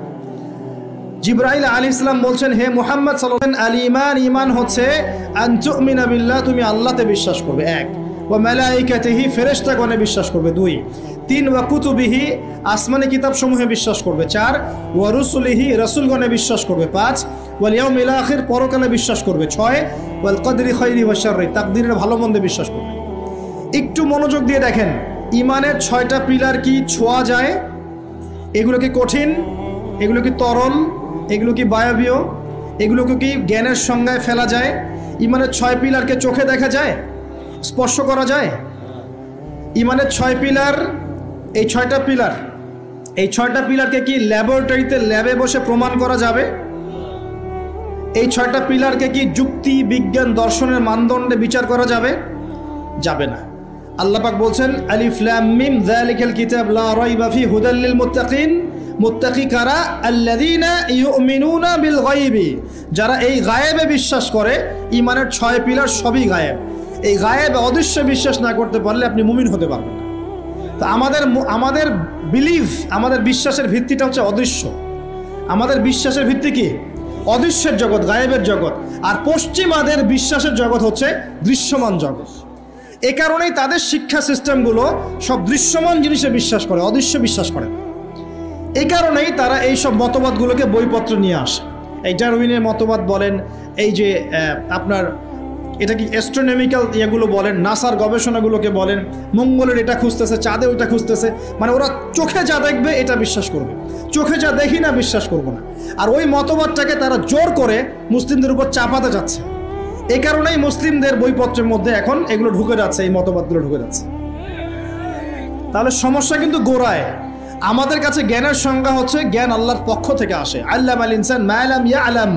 জিবরাইল আলাইহিস সালাম বলছেন, হে মুহাম্মদ সাল্লাল্লাহু আলাইহি ওয়াসাল্লাম, আল ঈমান, ঈমান হচ্ছে আন তুমিনা বিল্লাহ, তুমি আল্লাহতে বিশ্বাস করবে। এক, ওয়া মালাইকাতিহি, ফেরেশতাগণে বিশ্বাস করবে। দুই, তিন, ওয়া কুতুবিহি, আসমানি কিতাবসমূহে বিশ্বাস করবে। চার, ওয়া রুসুলিহি, রাসূলগণে বিশ্বাস করবে। পাঁচ, ওয়াল ইয়াউমিল আখির, পরকালে বিশ্বাস করবে। ছয়, ওয়াল কদরি খাইরি ওয়া শাররি, তাকদীরের ভালো মন্দে বিশ্বাস করবে। একটু মনোযোগ দিয়ে দেখেন, ঈমানের 6টা পিলার কি ছোঁয়া যায়? এগুলো কি কঠিন? এগুলো কি তরল? এগুলো কি বায়বীয়? এগুলোকে কি জ্ঞানের সংজ্ঞায় ফেলা যায়? ঈমানের 6 পিলারকে চোখে দেখা যায়, স্পর্শ করা যায়? ঈমানের 6 পিলার, এই 6টা পিলার, এই 6টা পিলারকে কি ল্যাবরেটরিতে ল্যাবে বসে প্রমাণ করা যাবে? এই 6টা পিলারকে কি যুক্তি, বিজ্ঞান, দর্শনের মানদণ্ডে বিচার করা যাবে? যাবে না। আল্লাহ পাক বলছেন, আলিফ লাম মিম যালিকাল কিতাব লা রাইবা ফি হুদাল লিল মুত্তাকিন। মুত্তাকি কারা? আল্লাযীনা ইউমিনুনা বিল গায়বি, যারা এই গায়েবে বিশ্বাস করে। ঈমানের 6 পিলার সবই গায়েব। এই গায়েবে অদৃশ্য বিশ্বাস না করতে পারলে আপনি মুমিন হতে পারবেন না। তো আমাদের বিলিভ, আমাদের বিশ্বাসের ভিত্তিটা হচ্ছে অদৃশ্য। আমাদের বিশ্বাসের ভিত্তি কি? অদৃশ্যের জগৎ, গায়েবের জগৎ। আর পশ্চিমাদের বিশ্বাসের জগৎ হচ্ছে দৃশ্যমান জগৎ। এ কারণেই তাদের শিক্ষা সিস্টেমগুলো সব দৃশ্যমান জিনিসে বিশ্বাস করে, অদৃশ্য বিশ্বাস করে। এই কারণেই তারা এই সব মতবাদগুলোকে বইপত্র নিয়ে আসে। এই ডারউইনের মতবাদ বলেন, এই যে আপনার এটা কি অ্যাস্ট্রোনমিক্যাল ইয়েগুলো বলেন, নাসার গবেষণাগুলোকে বলেন, মঙ্গলের এটা খুঁজতেছে, চাঁদে ওইটা খুঁজতেছে। মানে ওরা চোখে যা দেখবে এটা বিশ্বাস করবে, চোখে যা দেখি না বিশ্বাস করবো না। আর ওই মতবাদটাকে তারা জোর করে মুসলিমদের উপর চাপাতে যাচ্ছে। এই কারণেই মুসলিমদের বইপত্রের মধ্যে এখন এগুলো ঢুকে যাচ্ছে, এই মতবাদগুলো ঢুকে যাচ্ছে। তাহলে সমস্যা কিন্তু গোড়ায়। আমাদের কাছে জ্ঞানের সংজ্ঞা হচ্ছে জ্ঞান আল্লাহর পক্ষ থেকে আসে। আল্লামাল ইনসান মা লাম ইয়ালাম,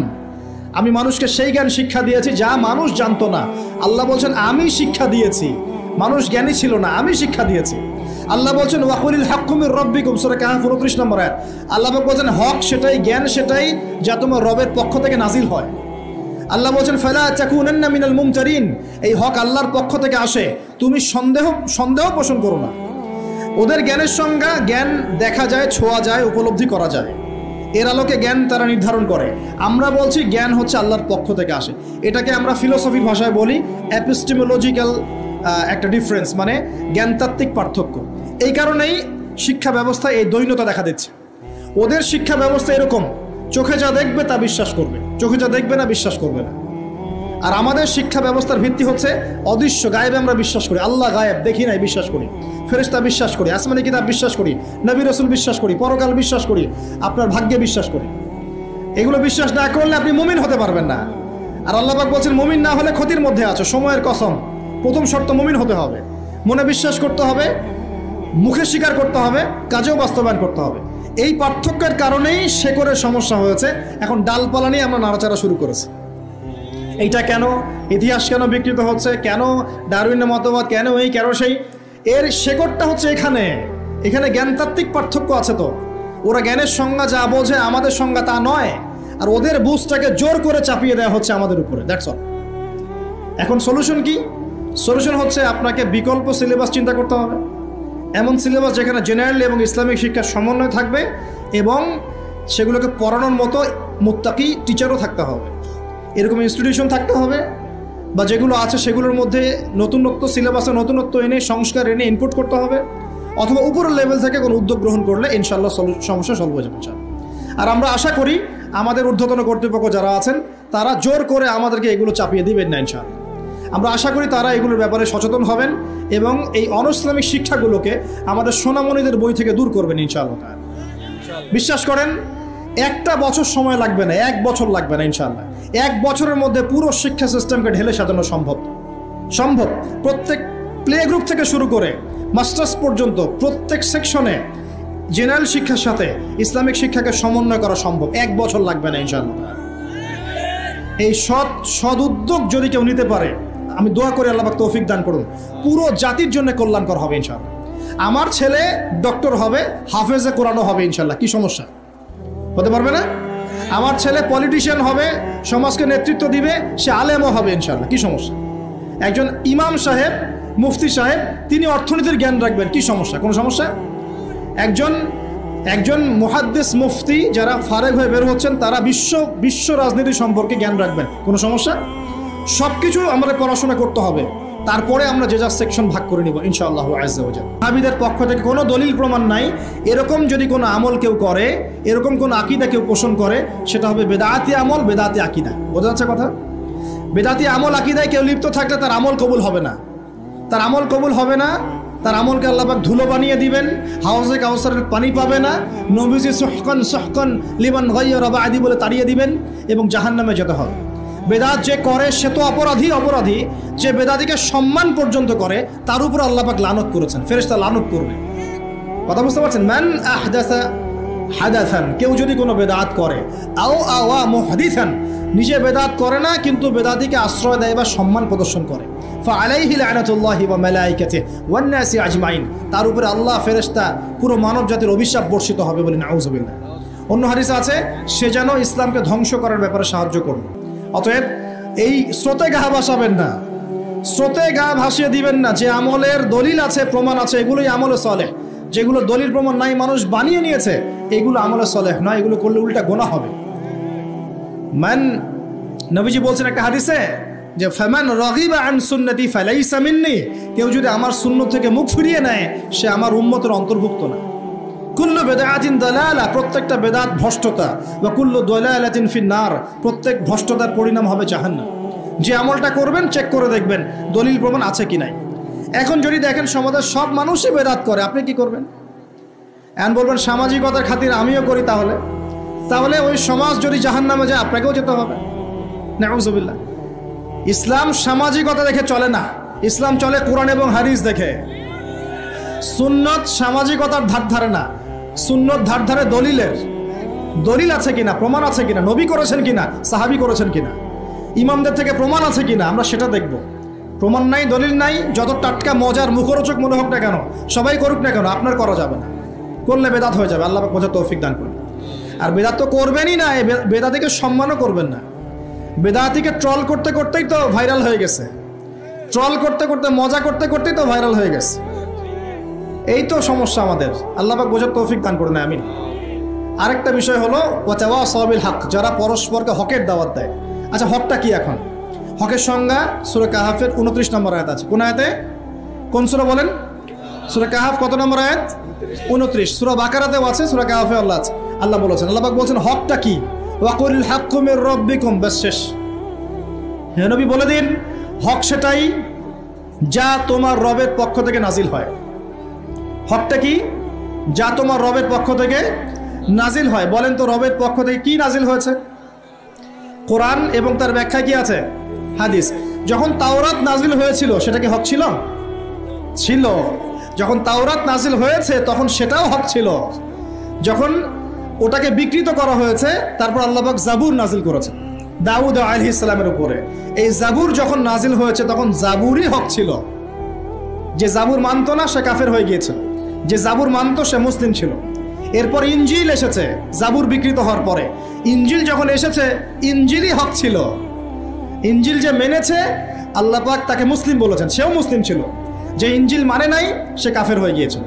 আমি মানুষকে সেই জ্ঞান শিক্ষা দিয়েছি যা মানুষ জানতো না। আল্লাহ বলছেন আমি শিক্ষা দিয়েছি, মানুষ জ্ঞানী ছিল না, আমি শিক্ষা দিয়েছি। আল্লাহ বলছেন ওয়াকুলিল হাক্কু মির রাব্বিকুম, সূরা কাহফ 29 নম্বর আয়াত। আল্লাহ বলছেন হক সেটাই, জ্ঞান সেটাই যা তোমার রবের পক্ষ থেকে নাজিল হয়। আল্লাহ বলছেন ফালা তাকুনান্না মিনাল মুমতারিন, এই হক আল্লাহর পক্ষ থেকে আসে, তুমি সন্দেহ পোষণ করো না। ওদের জ্ঞানের সংজ্ঞা জ্ঞান দেখা যায়, ছোঁয়া যায়, উপলব্ধি করা যায়, এর আলোকে জ্ঞান তারা নির্ধারণ করে। আমরা বলছি জ্ঞান হচ্ছে আল্লাহর পক্ষ থেকে আসে। এটাকে আমরা ফিলোসফির ভাষায় বলি এপিস্টেমোলজিক্যাল একটা ডিফারেন্স, মানে জ্ঞানতাত্ত্বিক পার্থক্য। এই কারণেই শিক্ষা ব্যবস্থায় এই দ্বৈনতা দেখা দিচ্ছে। ওদের শিক্ষা ব্যবস্থা এরকম, চোখে যা দেখবে তা বিশ্বাস করবে, চোখে যা দেখবে না বিশ্বাস করবে না। আর আমাদের শিক্ষা ব্যবস্থার ভিত্তি হচ্ছে অদৃশ্য, গায়েবে আমরা বিশ্বাস করি। আল্লাহ গায়েব, দেখি নাই, বিশ্বাস করি। ফেরেশতা বিশ্বাস করি, আসমানি কিতাব বিশ্বাস করি, নবী রাসূল বিশ্বাস করি, পরকাল বিশ্বাস করি, আপনার ভাগ্যে বিশ্বাস করি। এগুলো বিশ্বাস না করলে আপনি মুমিন হতে পারবেন না। আর আল্লাহ পাক বলছেন মুমিন না হলে ক্ষতির মধ্যে আছো, সময়ের কসম। প্রথম শর্ত মুমিন হতে হবে, মনে বিশ্বাস করতে হবে, মুখে স্বীকার করতে হবে, কাজেও বাস্তবায়ন করতে হবে। এই পার্থক্যের কারণেই শেকড়ের সমস্যা হয়েছে। এখন ডালপালা নিয়ে আমরা নাড়াচাড়া শুরু করেছি। এইটা কেন, ইতিহাস কেন বিকৃত হচ্ছে, কেন ডারউইনের মতবাদ, কেন এই কেন সেই, এর শেকড়টা হচ্ছে এখানে। এখানে জ্ঞানতাত্ত্বিক পার্থক্য আছে। তো ওরা জ্ঞানের সংজ্ঞা যা বোঝে, আমাদের সংজ্ঞা তা নয়। আর ওদের বুঝটাকে জোর করে চাপিয়ে দেওয়া হচ্ছে আমাদের উপরে। That's all. এখন সলিউশন কি? সলিউশন হচ্ছে আপনাকে বিকল্প সিলেবাস চিন্তা করতে হবে। এমন সিলেবাস যেখানে জেনারেল এবং ইসলামিক শিক্ষার সমন্বয় থাকবে এবং সেগুলোকে পড়ানোর মতো মুত্তাকি টিচারও থাকতে হবে। এরকম ইনস্টিটিউশন থাকতে হবে, বা যেগুলো আছে সেগুলোর মধ্যে নতুনত্ব, সিলেবাসে নতুনত্ব এনে, সংস্কার এনে ইনপুট করতে হবে। অথবা উপরের লেভেল থেকে কোনো উদ্যোগ গ্রহণ করলে ইনশাআল্লাহ সমস্যা সলভ হয়ে যাবে। আর আমরা আশা করি আমাদের ঊর্ধ্বতন কর্তৃপক্ষ যারা আছেন তারা জোর করে আমাদেরকে এগুলো চাপিয়ে দিবেন না ইনশাআল্লাহ। আমরা আশা করি তারা এগুলোর ব্যাপারে সচেতন হবেন এবং এই অনইসলামিক শিক্ষাগুলোকে আমাদের সোনামণিদের বই থেকে দূর করবেন ইনশাআল্লাহ। বিশ্বাস করেন, একটা বছর সময় লাগবে না, 1 বছর লাগবে না ইনশাআল্লাহ। 1 বছরের মধ্যে পুরো শিক্ষা সিস্টেমকে ঢেলে সাজানো সম্ভব। প্রত্যেক প্লে গ্রুপ থেকে শুরু করে মাস্টার্স পর্যন্ত প্রত্যেক সেকশনে জেনারেল শিক্ষার সাথে ইসলামিক শিক্ষাকে সমন্বয় করা সম্ভব। 1 বছর লাগবে না ইনশাআল্লাহ। এই সৎ উদ্যোগ যদি কেউ নিতে পারে, আমি দোয়া করি আল্লাহ পাক তৌফিক দান করুন, পুরো জাতির জন্য কল্যাণকর হবে ইনশাআল্লাহ। আমার ছেলে ডক্টর হবে, হাফেজে কোরআনও হবে ইনশাআল্লাহ, কি সমস্যা? হতে পারবে না? আমার ছেলে পলিটিশিয়ান হবে, সমাজকে নেতৃত্ব দিবে, সে আলেমও হবে ইনশাআল্লাহ, কি সমস্যা? একজন ইমাম সাহেব, মুফতি সাহেব, তিনি অর্থনীতির জ্ঞান রাখবেন, কি সমস্যা? কোনো সমস্যা? একজন মুহাদ্দিস মুফতি যারা ফারেগ হয়ে বের হচ্ছেন, তারা বিশ্ব রাজনীতি সম্পর্কে জ্ঞান রাখবেন, কোনো সমস্যা? সব কিছু আমাদের পড়াশোনা করতে হবে, তারপরে আমরা যে যার সেকশন ভাগ করে নিব ইনশাআল্লাহ আজ্জা ওয়া জাল্লা। ওয়াহাবীদের পক্ষ থেকে কোনো দলিল প্রমাণ নাই, এরকম যদি কোনো আমল কেউ করে, এরকম কোনো আকীদা কেউ পোষণ করে, সেটা হবে বেদাতি আমল, বেদাতি আকীদা। বোঝা যাচ্ছে কথা? বেদাতি আমল আকীদায় কেউ লিপ্ত থাকলে তার আমল কবুল হবে না, তার আমল কবুল হবে না, তার আমলকে আল্লাহ পাক ধুলো বানিয়ে দিবেন, হাউজে কাউসারের পানি পাবে না, নবীজি সুহকান লিমান গায়্যারা বা'দি বলে তাড়িয়ে দিবেন এবং জাহান্নামে যেতে হবে। বেদাত যে করে সে তো অপরাধী, যে বেদাতিকে সম্মান পর্যন্ত করে তার উপর আল্লাহ পাক লানত করেছেন, ফেরেশতা লানত করবে। কথা বুঝতে পারছেন? মান আহদাসা হাদাসান, কেউ যদি কোনো বেদাত করে, আও আওয়া মুহাদিসান, নিজে বেদাত করে না কিন্তু বেদাতিকে আশ্রয় দেয় বা সম্মান প্রদর্শন করে, ফাআলাইহি লানাতুল্লাহি ওয়া মালাইকাতিহি ওয়ান নাসি আজমাইন, তার উপরে আল্লাহ, ফেরেশতা, পুরো মানব জাতির অভিশাপ বর্ষিত হবে বলে নাউযুবিল্লাহ। অন্য হাদিসে আছে, সে যেন ইসলামকে ধ্বংস করার ব্যাপারে সাহায্য করবে। অতএব এই স্রোতে গা ভাসাবেন না, স্রোতে গা ভাসিয়ে দিবেন না। যে আমলের দলিল আছে, প্রমাণ আছে, এগুলোই আমলে সলেহ। যেগুলো দলিল প্রমাণ নাই, মানুষ বানিয়ে নিয়েছে, এগুলো আমলে সলেহ নয়, এগুলো করলে উল্টা গোনা হবে। নবীজি বলছেন একটা হাদিসে যে ফামান রাগিবা আন সুন্নতি ফালাইসা মিন্নি, কেউ যদি আমার সুন্নত থেকে মুখ ফিরিয়ে নেয়, সে আমার উম্মতের অন্তর্ভুক্ত না। কুল্লু বেদাতিন দালালা, প্রত্যেকটা বেদাত ভ্রষ্টতা, ওয়া কুল্লু দালালাতিন ফিন্নার, প্রত্যেক ভ্রষ্টতার পরিণাম হবে জাহান্নাম। যে আমলটা করবেন চেক করে দেখবেন দলিল প্রমাণ আছে কি নাই। এখন যদি দেখেন সমাজের সব মানুষই বেদাত করে, আপনি কি করবেন? এখন বলবেন সামাজিকতার খাতির আমিও করি, তাহলে ওই সমাজ যদি জাহান্নামে যায় আপনাকেও যেতে হবে। নাউযুবিল্লাহ। ইসলাম সামাজিকতা দেখে চলে না, ইসলাম চলে কোরআন এবং হাদিস দেখে। সুন্নত সামাজিকতার ধার ধারে না, সুন্নত ধার ধারে দলিলের। দলিল আছে কিনা, প্রমাণ আছে কিনা, নবী করেছেন কিনা, সাহাবী করেছেন কিনা, ইমামদের থেকে প্রমাণ আছে কিনা, আমরা সেটা দেখব। প্রমাণ নাই, দলিল নাই, যত টাটকা মজার মুখরোচক মনে হোক না কেন, সবাই করুক না কেন, আপনার করা যাবে না, করলে বেদাত হয়ে যাবে। আল্লাহ পাক বোঝার তৌফিক দান করুন। আর বেদাত তো করবেনই না, বেদাতিকে সম্মানও করবেন না। বেদাতিকে ট্রল করতে করতেই তো ভাইরাল হয়ে গেছে, ট্রল করতে করতে, মজা করতে করতেই তো ভাইরাল হয়ে গেছে। এই তো সমস্যা আমাদের। আল্লাহ পাক বোঝার তৌফিক দান করুন, আমিন। আরেকটা বিষয় হলো ওয়াতাওয়াসাউ বিল হক, যারা পরস্পরকে হকের দাওয়াত দেয়। আচ্ছা, হকটা কি? এখন হকের সংজ্ঞা সূরা কাহাফের 29 নম্বর আয়াত আছে। কোন আয়াতে? কোন সূরা বলেন? সূরা কাহাফ কত নম্বর আয়াত? 29। সূরা বাকারাতেও আছে, সূরা কাহাফে আল্লাহ বলেছেন, আল্লাহ পাক বলছেন হকটা কি? ওয়াকুলিল হাক্কু মির রাব্বিকুম, বাস শেষ। হে নবী বলে দিন, হক সেটাই যা তোমার রবের পক্ষ থেকে নাজিল হয়। হকটা কি? যা তোমার রবের পক্ষ থেকে নাজিল হয়। বলেন তো রবের পক্ষ থেকে কি নাজিল হয়েছে? কোরআন এবং তার ব্যাখ্যা কি আছে? হাদিস। যখন তাওরাত নাজিল হয়েছিল সেটা কি হক ছিল? ছিল। যখন তাওরাত নাজিল হয়েছে তখন সেটাও হক ছিল। যখন ওটাকে বিকৃত করা হয়েছে তারপর আল্লাহ পাক জাবুর নাজিল করেছে দাউদ আলাইহিস সালামের উপরে। এই জাবুর যখন নাজিল হয়েছে তখন জাবুরই হক ছিল। যে জাবুর মানত না সে কাফের হয়ে গিয়েছিল, যে জাবুর মানত সে মুসলিম ছিল। এরপর ইনজিল এসেছে জাবুর বিকৃত হওয়ার পরে। ইনজিল যখন এসেছে ইনজিলই হক ছিল। ইনজিল যে মেনেছে আল্লাহ পাক তাকে মুসলিম বলেছেন, সেও মুসলিম ছিল। যে ইনজিল মানে নাই সে কাফের হয়ে গিয়েছিল।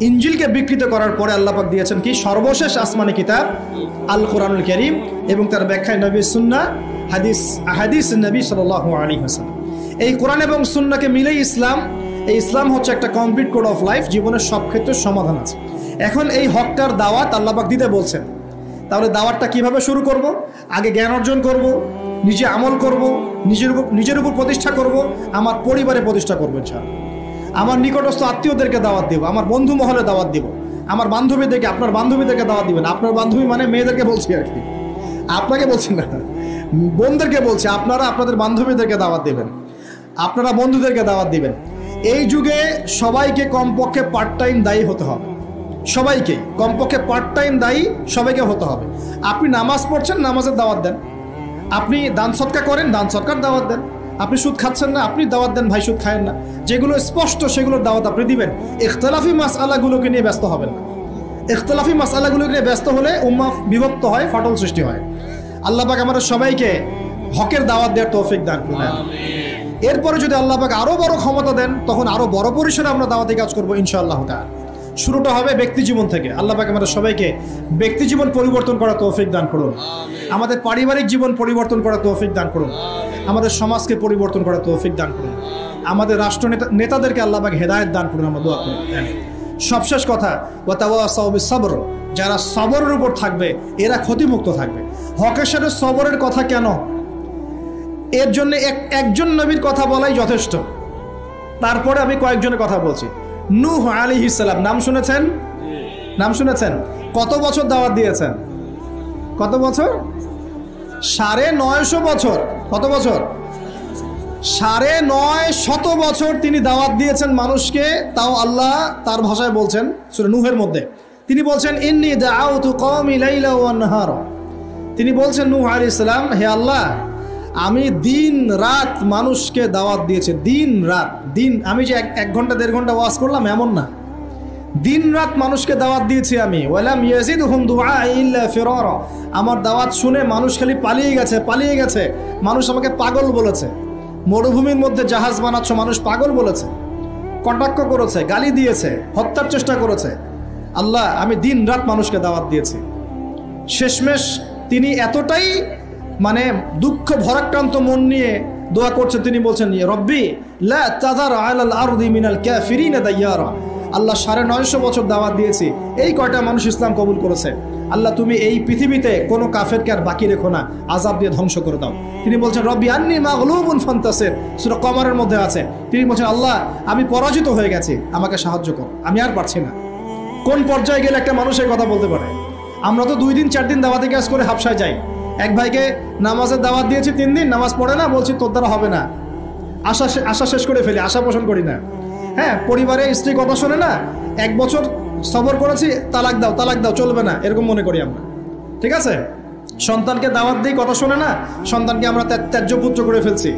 ইনজিলকে বিকৃত করার পরে আল্লাহ পাক দিয়েছেন কি? সর্বশেষ আসমানি কিতাব আল কোরআনুল কারীম এবং তার ব্যাখ্যায় নবীর সুন্নাহ, হাদিস নবী সাল্লাল্লাহু আলাইহি ওয়াসাল্লাম। এই কোরআন এবং সুন্নাহকে মিলেই ইসলাম। এই ইসলাম হচ্ছে একটা কমপ্লিট কোড অফ লাইফ, জীবনের সব ক্ষেত্রে সমাধান আছে। এখন এই হকটার দাওয়াত আল্লাহ পাক দিতে বলছেন। তাহলে দাওয়াতটা কিভাবে শুরু করব? আগে জ্ঞান অর্জন করব, নিজে আমল করব, নিজের উপর প্রতিষ্ঠা করব, আমার পরিবারে প্রতিষ্ঠা করবো ইনশাআল্লাহ। আমার নিকটস্থ আত্মীয়দেরকে দাওয়াত দেব, আমার বন্ধু মহলে দাওয়াত দেব, আমার বান্ধবীদেরকে, আপনার বান্ধবীদেরকে দাওয়াত দিবেন। আপনার বান্ধবী মানে মেয়েদেরকে বলছি আর কি, আপনাকে বলছি না, বোনদেরকে বলছি। আপনারা আপনাদের বান্ধবীদেরকে দাওয়াত দেবেন, আপনারা বন্ধুদেরকে দাওয়াত দিবেন। এই যুগে সবাইকে কমপক্ষে পার্ট টাইম দায়ী হতে হবে, সবাইকে কমপক্ষে পার্ট টাইম দায়ী সবাইকে হতে হবে। আপনি নামাজ পড়ছেন, নামাজের দাওয়াত দেন। আপনি দান সৎকার করেন, দান সৎকার দাওয়াত দেন। আপনি সুদ খাচ্ছেন না, আপনি দাওয়াত দেন ভাই সুদ খায়েন না। যেগুলো স্পষ্ট সেগুলোর দাওয়াত আপনি দিবেন। ইখতিলাফি মাসআলাগুলোকে নিয়ে ব্যস্ত হবেন না। ইখতিলাফি মাসআলাগুলোকে নিয়ে ব্যস্ত হলে উম্মাহ বিভক্ত হয়, ফাটল সৃষ্টি হয়। আল্লাহ পাক আমাদের সবাইকে হকের দাওয়াত দেওয়ার তৌফিক দান করুন। এরপরে যদি আল্লাহ পাক আরো বড় ক্ষমতা দেন, তখন আরো বড় পরিসরে আমরা দাওয়াতি কাজ করবো ইনশাআল্লাহ তাআলা। শুরুটা হবে ব্যক্তি জীবন থেকে। আল্লাহ পাক আমাদের সবাইকে ব্যক্তি জীবন পরিবর্তন করার তৌফিক দান করুন। আমাদের পারিবারিক জীবন পরিবর্তন করার তৌফিক দান করুন। আমাদের সমাজকে পরিবর্তন করার তৌফিক দান করুন। আমাদের রাষ্ট্র নেতাদেরকে আল্লাহ পাক হেদায়েত দান করুন। আমরা দোয়া করি। সবশেষ কথা, ওয়া তাওয়াসাউ বিস-সাবর, যারা সবরের উপর থাকবে এরা ক্ষতিমুক্ত থাকবে। হকের সাথে সবরের কথা কেন? এর জন্য একজন নবীর কথা বলাই যথেষ্ট। তারপরে আমি কয়েকজনের কথা বলছি। নূহ আলাইহিস সালাম, নাম শুনেছেন? নাম শুনেছেন? কত বছর দাওয়াত দিয়েছেন? কত বছর? 950 বছর। কত বছর? 950 বছর তিনি দাওয়াত দিয়েছেন মানুষকে। তাও আল্লাহ তার ভাষায় বলছেন সূরা নূহের মধ্যে, তিনি বলছেন ইন্নী দাআউতু কওমি লাইলা ওয়া নাহারা। তিনি বলছেন নূহ আলাইহিস সালাম, হে আল্লাহ, আমি দিন রাত মানুষকে দাওয়াত দিয়েছি। দিন রাত, দিন আমি যে 1 ঘন্টা 1.5 ঘন্টা ওয়াজ করলাম এমন না, দিন রাত মানুষকে দাওয়াত দিয়েছি আমি। ওয়ালাম ইয়াজিদহুম দুআই ইল্লা ফিরারা, আমার দাওয়াত শুনে মানুষ খালি পালিয়ে গেছে, পালিয়ে গেছে। মানুষ আমাকে পাগল বলেছে। মরুভূমির মধ্যে জাহাজ বানাচ্ছ, মানুষ পাগল বলেছে, কটাক্ষ করেছে, গালি দিয়েছে, হত্যার চেষ্টা করেছে। আল্লাহ, আমি দিন রাত মানুষকে দাওয়াত দিয়েছি। শেষমেশ তিনি এতটাই মানে দুঃখ ভরাক্রান্ত মন নিয়ে দোয়া করছেন, তিনি বলছেন রব্বি লা তাযার আলাল আরদি মিনাল কাফিরিনা দাইয়ারা। আল্লাহ 950 বছর দাওয়াত দিয়েছি, এই কয়টা মানুষ ইসলাম কবুল করেছে। আল্লাহ, তুমি এই পৃথিবীতে কোনো কাফেরকে আর বাকি রেখো না, আযাব দিয়ে ধ্বংস করে দাও। তিনি বলছেন রব্বি আন্নী মাগলুবুন ফান্তাসির, সূরা কমারের মধ্যে আছে। তিনি বলছেন আল্লাহ, আমি পরাজিত হয়ে গেছি, আমাকে সাহায্য কর, আমি আর পারছি না। কোন পর্যায়ে গেলে একটা মানুষ এই কথা বলতে পারে? আমরা তো 2 দিন 4 দিন দাওয়াতি কাজ করে হাবশায় যাই। এক ভাইকে নামাজের দাওয়াত দিয়েছি 3 দিন, নামাজ পড়ে না, বলছি তোর দ্বারা হবে না, আশা শেষ করে ফেলি, আশা পোষণ করি না। হ্যাঁ, পরিবারে স্ত্রী কথা শোনে না, 1 বছর সবর করেছি, তালাক দাও তালাক দাও, চলবে না, এরকম মনে করি আমরা। ঠিক আছে, সন্তানকে দাওয়াত দিই, কথা শোনে না, সন্তানকে আমরা ত্যায্য পুত্র করে ফেলছি।